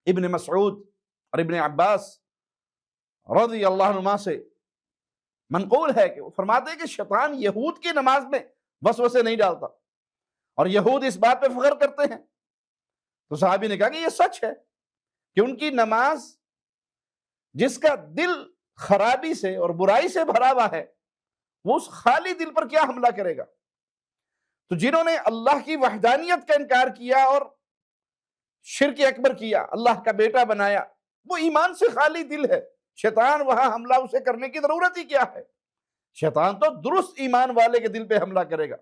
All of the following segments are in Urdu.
ابن مسعود اور ابن عباس رضی اللہ عنہما سے منقول ہے کہ وہ فرماتے ہیں کہ شیطان یہود کی نماز میں وسوسے نہیں ڈالتا، اور یہود اس بات پہ فخر کرتے ہیں۔ تو صحابی نے کہا کہ یہ سچ ہے کہ ان کی نماز جس کا دل خرابی سے اور برائی سے بھرا ہوا ہے، وہ اس خالی دل پر کیا حملہ کرے گا؟ تو جنہوں نے اللہ کی وحدانیت کا انکار کیا اور شرک اکبر کیا، اللہ کا بیٹا بنایا، وہ ایمان سے خالی دل ہے، شیطان وہاں حملہ اسے کرنے کی ضرورت ہی کیا ہے؟ شیطان تو درست ایمان والے کے دل پہ حملہ کرے گا،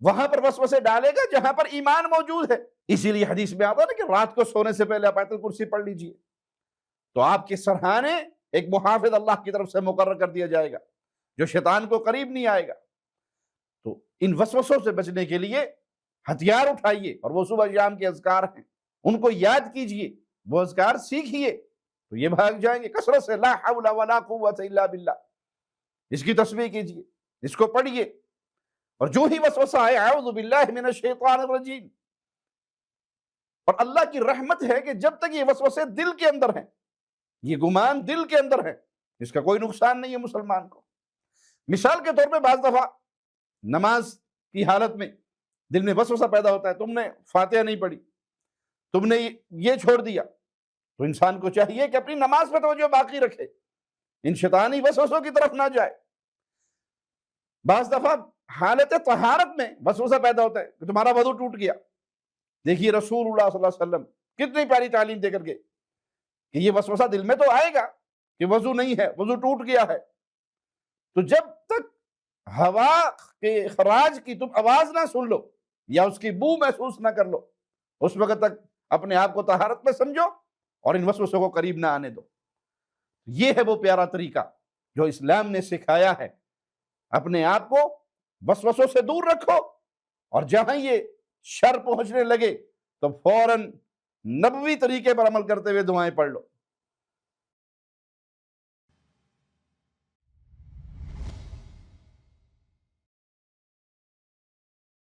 وہاں پر وسوسے ڈالے گا جہاں پر ایمان موجود ہے۔ اسی لیے حدیث میں آتا ہے کہ رات کو سونے سے پہلے آپ آیت الکرسی پڑھ لیجئے، تو آپ کے سرہانے ایک محافظ اللہ کی طرف سے مقرر کر دیا جائے گا جو شیطان کو قریب نہیں آئے گا۔ تو ان وسوسوں سے بچنے کے لیے ہتھیار اٹھائیے، اور وہ صبح شام کے اذکار ہیں، ان کو یاد کیجئے، وہ اذکار سیکھیے تو یہ بھاگ جائیں گے کثرت سے۔ لا حول ولا قوت الا باللہ، اس کی تسبیح کیجئے، اس کو پڑھیے، اور جو ہی وسوسہ آئے اعوذ باللہ من الشیطان الرجیم۔ اور اللہ کی رحمت ہے کہ جب تک یہ وسوسے دل کے اندر ہیں، یہ گمان دل کے اندر ہے، اس کا کوئی نقصان نہیں ہے مسلمان کو۔ مثال کے طور پہ بعض دفعہ نماز کی حالت میں دل میں وسوسہ پیدا ہوتا ہے، تم نے فاتحہ نہیں پڑھی، تم نے یہ چھوڑ دیا، تو انسان کو چاہیے کہ اپنی نماز پہ توجہ باقی رکھے، ان شیطانی وسوسوں کی طرف نہ جائے۔ بعض دفعہ حالت طہارت میں وسوسہ پیدا ہوتا ہے کہ تمہارا وضو ٹوٹ گیا۔ دیکھیے رسول اللہ صلی اللہ علیہ وسلم کتنی پیاری تعلیم دے کر گئے کہ یہ وسوسہ دل میں تو آئے گا کہ وضو نہیں ہے، وضو ٹوٹ گیا ہے، تو جب تک ہوا کے اخراج کی تم آواز نہ سن لو یا اس کی بو محسوس نہ کر لو، اس وقت تک اپنے آپ کو طہارت میں سمجھو اور ان وسوسوں کو قریب نہ آنے دو۔ یہ ہے وہ پیارا طریقہ جو اسلام نے سکھایا ہے۔ اپنے آپ کو وسوسوں سے دور رکھو، اور جہاں یہ شر پہنچنے لگے تو فوراً نبوی طریقے پر عمل کرتے ہوئے دعائیں پڑھ لو۔